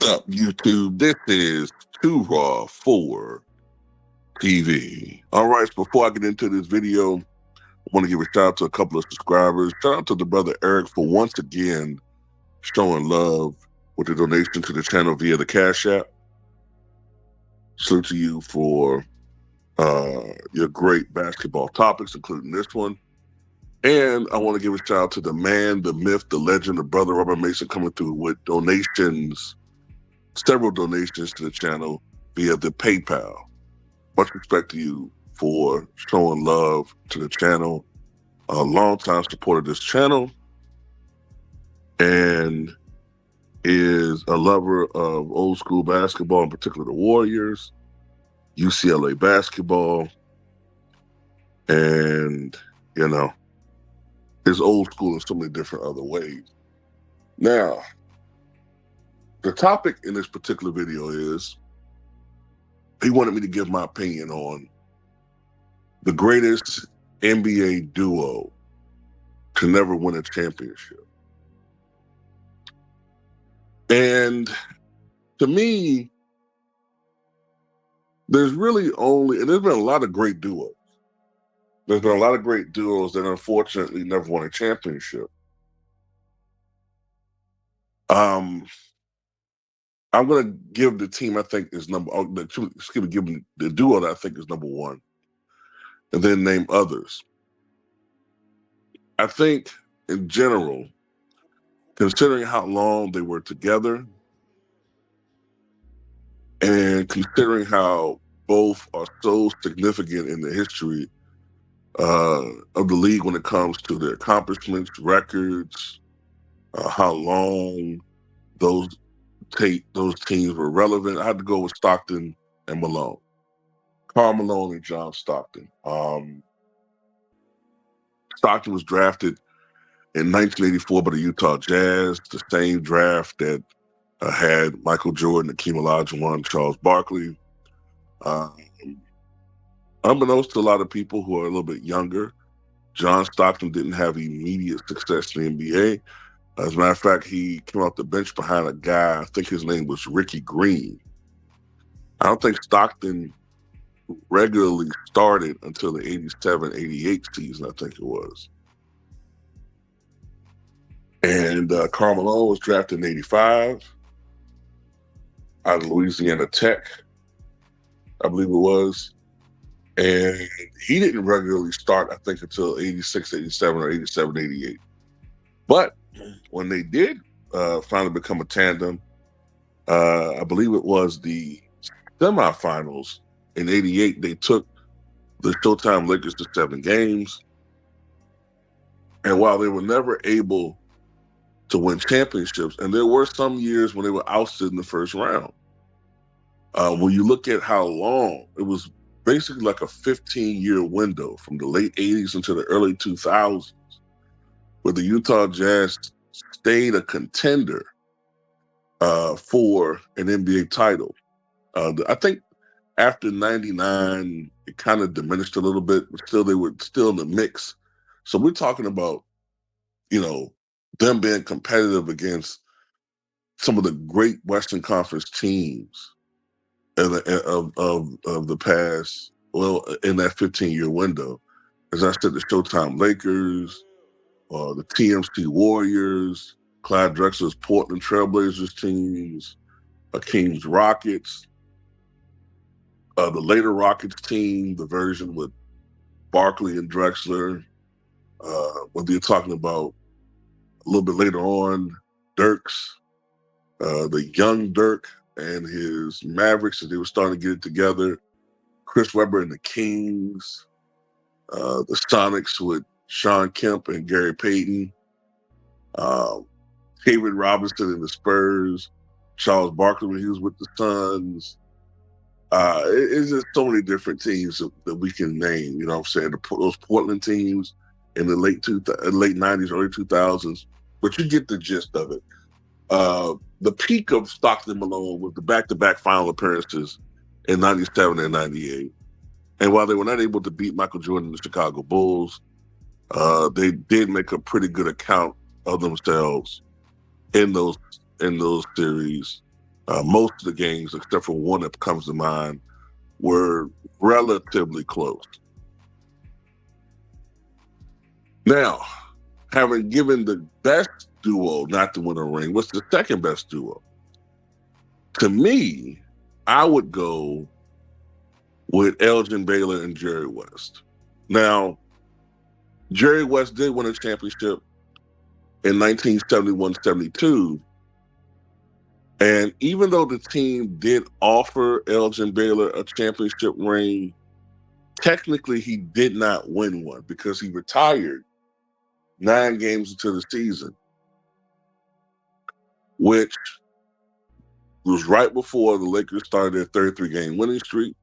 Up, YouTube? This is Too Raw for TV. All right, so before I get into this video, I want to give a shout out to a couple of subscribers. Shout out to the brother Eric for once again showing love with the donation to the channel via the Cash App. Salute to you for your great basketball topics, including this one. And I want to give a shout out to the man, the myth, the legend, the brother Robert Mason coming through with donations, several donations to the channel via the PayPal. Much respect to you for showing love to the channel. A longtime supporter of this channel and is a lover of old school basketball, in particular the Warriors, UCLA basketball, and, you know, is old school in so many different other ways. Now, the topic in this particular video is, he wanted me to give my opinion on the greatest NBA duo to never win a championship. And to me, there's really only, and there's been a lot of great duos. There's been a lot of great duos that unfortunately never won a championship. I'm going to give the team I think is give the duo that I think is number one, and then name others. I think in general, considering how long they were together and considering how both are so significant in the history of the league when it comes to their accomplishments, records, how long those teams were relevant, I had to go with Stockton and Malone. Karl Malone and John Stockton. Stockton was drafted in 1984 by the Utah Jazz, the same draft that had Michael Jordan, Akeem Olajuwon, Charles Barkley. Unbeknownst to a lot of people who are a little bit younger, John Stockton didn't have immediate success in the NBA. As a matter of fact, he came off the bench behind a guy, I think his name was Ricky Green. I don't think Stockton regularly started until the 87-88 season, I think it was. And Karl Malone was drafted in 85 out of Louisiana Tech, I believe it was. And he didn't regularly start, I think, until 86, 87, or 87, 88. But when they did finally become a tandem, I believe it was the semifinals in 88, they took the Showtime Lakers to 7 games. And while they were never able to win championships, and there were some years when they were ousted in the first round, when you look at how long, it was basically like a 15-year window from the late 80s into the early 2000s, where the Utah Jazz stayed a contender for an NBA title. I think after 99, it kind of diminished a little bit, but still they were still in the mix. So we're talking about, you know, them being competitive against some of the great Western Conference teams of the past, well, in that 15-year window. As I said, the Showtime Lakers, the TMC Warriors, Clyde Drexler's Portland Trailblazers teams, Kings Rockets, the later Rockets team, the version with Barkley and Drexler. Whether you're talking about a little bit later on, Dirks, the young Dirk and his Mavericks as they were starting to get it together, Chris Webber and the Kings, the Sonics with Sean Kemp and Gary Payton, David Robinson and the Spurs, Charles Barkley when he was with the Suns. It's just so many different teams that we can name, you know what I'm saying? Those Portland teams in the late 90s, early 2000s, but you get the gist of it. The peak of Stockton Malone was the back-to-back final appearances in 97 and 98. And while they were not able to beat Michael Jordan and the Chicago Bulls, they did make a pretty good account of themselves in those series Most of the games, except for one that comes to mind, were relatively close. Now, having given the best duo not to win a ring, what's the second best duo? To me, I would go with Elgin Baylor and Jerry West. Now, Jerry West did win a championship in 1971-72. And even though the team did offer Elgin Baylor a championship ring, technically he did not win one because he retired 9 games into the season, which was right before the Lakers started their 33-game winning streak,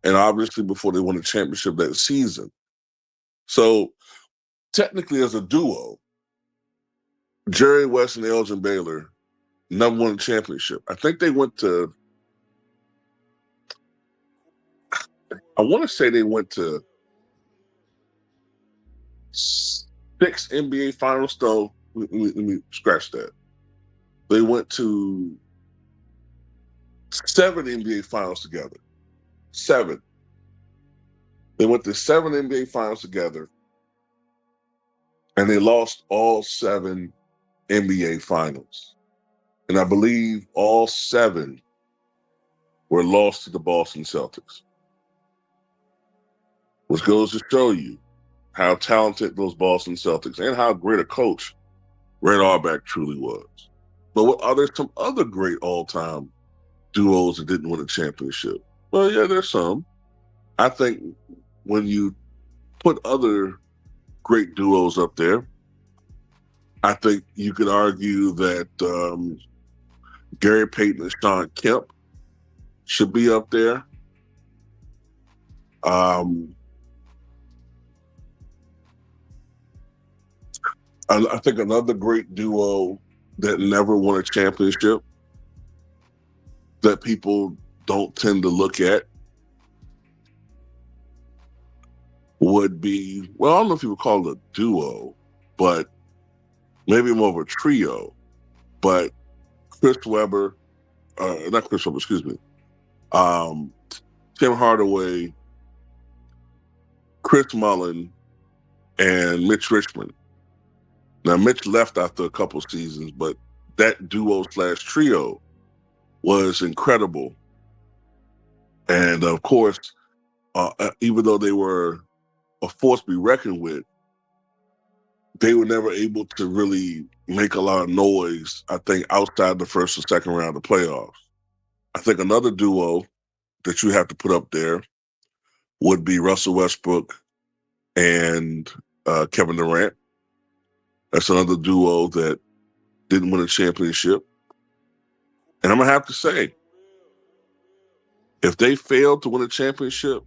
and obviously before they won a championship that season. So technically as a duo, Jerry West and Elgin Baylor never won a championship. I think they went to, I want to say they went to 6 NBA finals, though. Let me scratch that. They went to 7 NBA finals together. 7. They went to 7 NBA finals together, and they lost all 7 NBA finals. And I believe all 7 were lost to the Boston Celtics, which goes to show you how talented those Boston Celtics and how great a coach Red Auerbach truly was. But what are there some other great all-time duos that didn't win a championship? Well, yeah, there's some. I think when you put other great duos up there, I think you could argue that Gary Payton and Sean Kemp should be up there. I think another great duo that never won a championship that people don't tend to look at would be, well, I don't know if you would call it a duo, but maybe more of a trio. But Chris Webber, not Chris Webber, excuse me, Tim Hardaway, Chris Mullin, and Mitch Richmond. Now, Mitch left after a couple seasons, but that duo/trio was incredible. And of course, even though they were a force to be reckoned with, they were never able to really make a lot of noise, I think, outside the first and second round of the playoffs. I think another duo that you have to put up there would be Russell Westbrook and Kevin Durant. That's another duo that didn't win a championship. And I'm going to have to say, if they failed to win a championship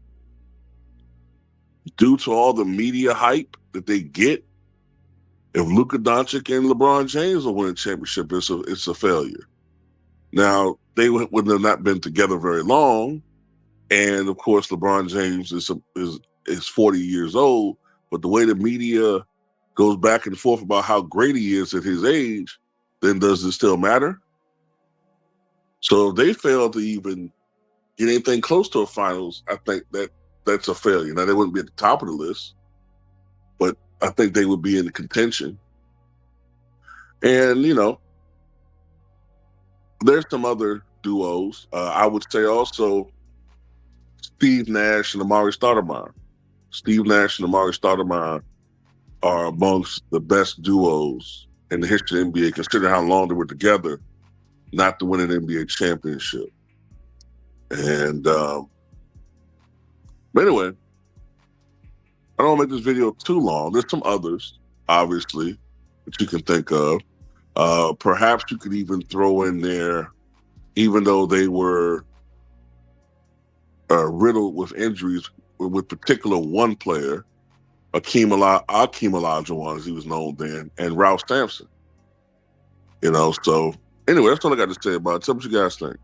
due to all the media hype that they get, if Luka Doncic and LeBron James will win a championship, it's a failure. Now, they would have not been together very long. And of course, LeBron James is 40 years old. But the way the media goes back and forth about how great he is at his age, then does it still matter? So if they fail to even get anything close to a finals, I think that's a failure. Now, they wouldn't be at the top of the list, but I think they would be in contention. And, there's some other duos. I would say also Steve Nash and Amari Stoudemire. Steve Nash and Amari Stoudemire are amongst the best duos in the history of the NBA, considering how long they were together, not to win an NBA championship. And but anyway, I don't want to make this video too long. There's some others, obviously, that you can think of. Perhaps you could even throw in there, even though they were riddled with injuries, with particular one player, Akeem Olajuwon, as he was known then, and Ralph Sampson. So anyway, that's all I got to say about it. Tell me what you guys think.